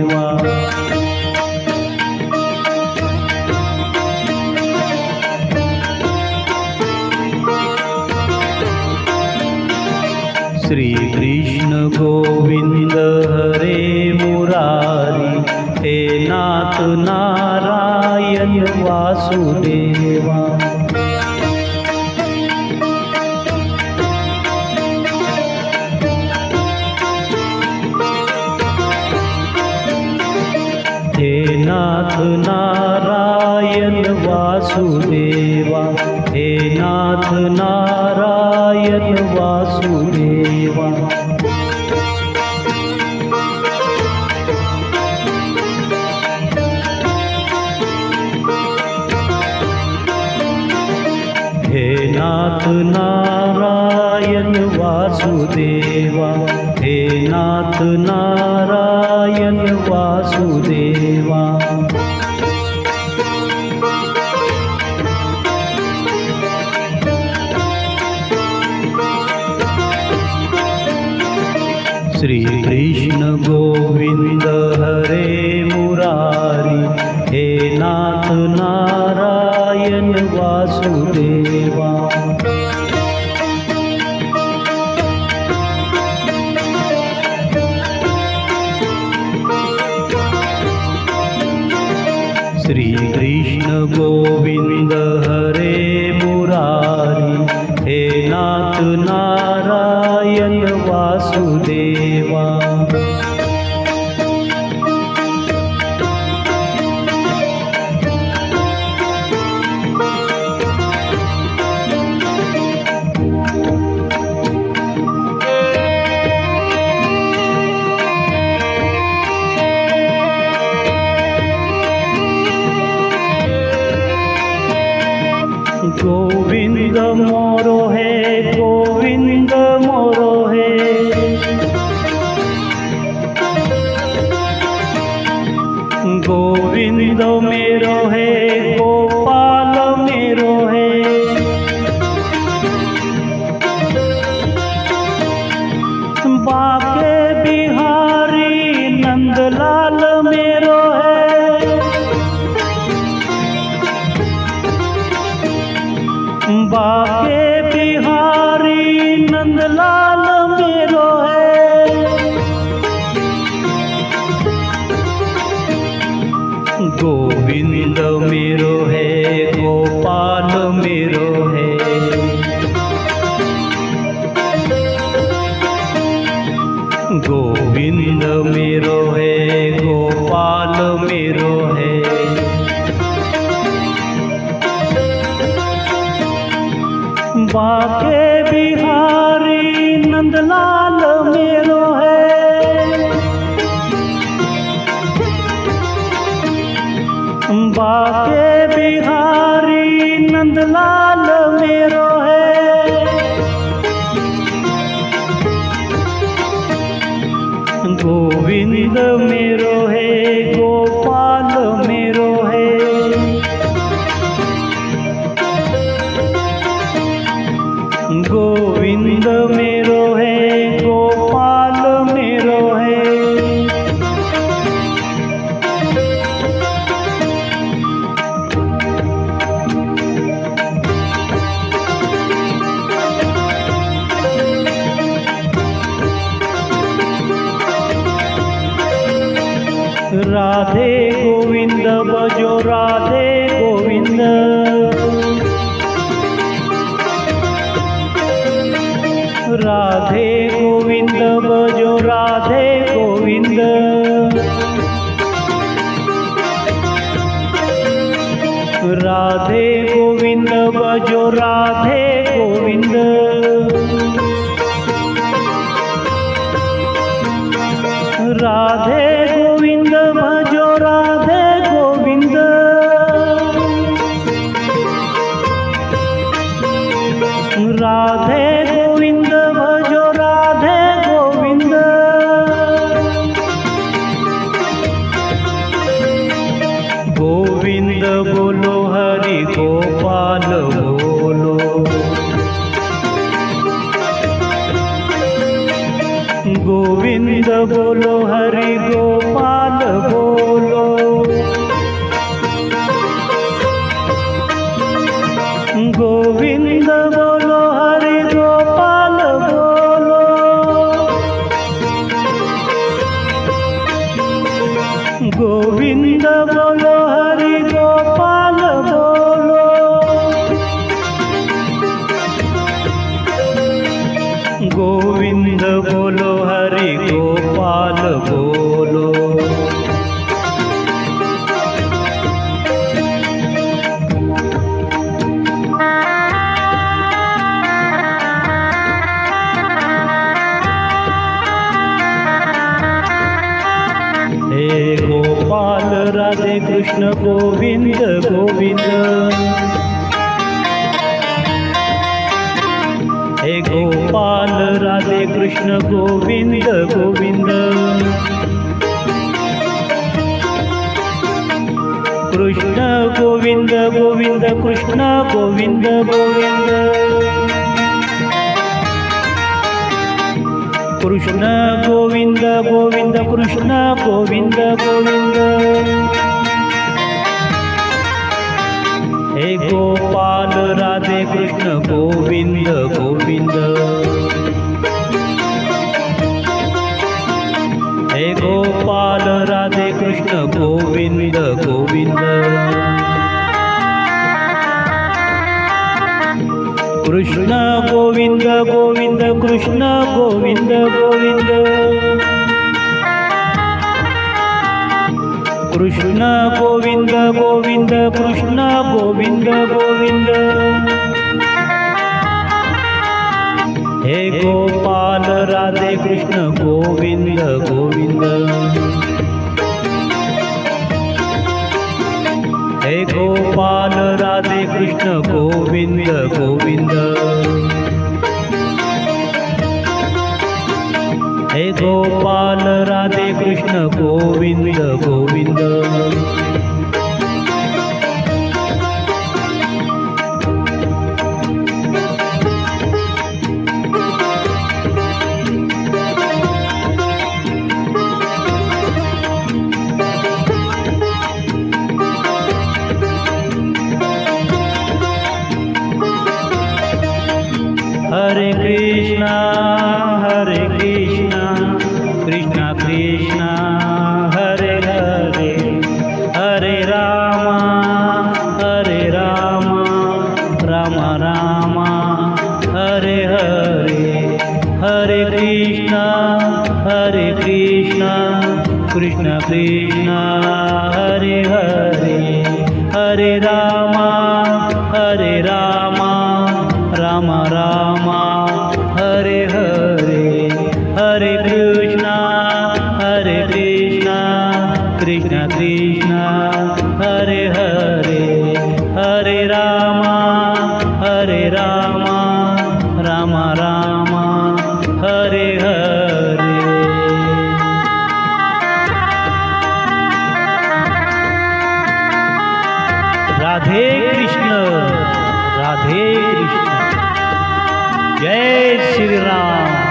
वासुदेवा। श्री कृष्ण गोविंद हरे मुरारी, हे नाथ नारायण वासुदेवा। हे नाथ नारायण वासुदेवा, हे नाथ नारायण वासुदेवा। हे नाथ नारायण वासुदेवा, हे नाथ नारायण वासुदेवा। श्री कृष्ण गोविंद हरे मुरारी, हे नाथ नारायण वासुदेवा। श्री कृष्ण गोविंद हरे मुरारी, हे नाथ नारायण वासुदेवा। गोविंद मोरो है, गोविंद मोरो है। गोविंद मेरो है, गोपाल मेरो है। बाके बिहारी नंदलाल मेरो है। बाके बिहारी नंदलाल मेरो है। गोविंद मेरो है, गोपाल मेरो है। गोविंद मेरो है, गोपाल मेरो है। बाके बिहारी नंदलाल मेरो है। बाके बिहारी नंदलाल मेरो है। गोविंद मेरो है, गोपाल मेरो है। गोविंद मेरो है, गोपाल मेरो है। राधे गोविंद बजो, राधे गोविंद। राधे गोविंद बजो, राधे गोविंद। राधे गोविंद बजो, राधे गोविंद। राधे गोविंद भजो, राधे गोविंद। राधे गोविंद भजो, राधे गोविंद। गोविंद बोलो, हरि गोपाल बोलो। गोविंद बोलो, हरि गोपाल गोविंद बोलो हरि गोपाल बोलो, गोविंद बोलो हरि गोपाल बोलो। हे गोपाल राधे कृष्ण गोविंद गोविंद, हे गोपाल राधे कृष्ण गोविंद गोविंद, कृष्ण गोविंद गोविंद कृष्ण गोविंद गोविंद, कृष्ण गोविंद गोविंद कृष्ण गोविंद गोविंद। हे गोपाल राधे कृष्ण गोविंद गोविंद, हे गोपाल राधे कृष्ण गोविंद गोविंद, कृष्ण गोविंद गोविंद कृष्ण गोविंद गोविंद, कृष्ण गोविंद गोविंद कृष्ण गोविंद गोविंद। हे गोपाल राधे कृष्ण गोविंद गोविंद, हे गोपाल राधे कृष्ण गोविंद गोविंद, हे गोपाल राधे कृष्ण गोविंद गोविंद। हरे कृष्णा कृष्णा कृष्णा हरे हरे, हरे रामा राम राम हरे हरे, हरे कृष्णा कृष्ण कृष्ण हरे हरे, हरे रामा राम राम हरे हरे, हरे कृष्णा कृष्ण कृष्ण हरे हरे, हरे राम राम राम हरे हरे। राधे कृष्ण राधे कृष्ण, जय श्री राम।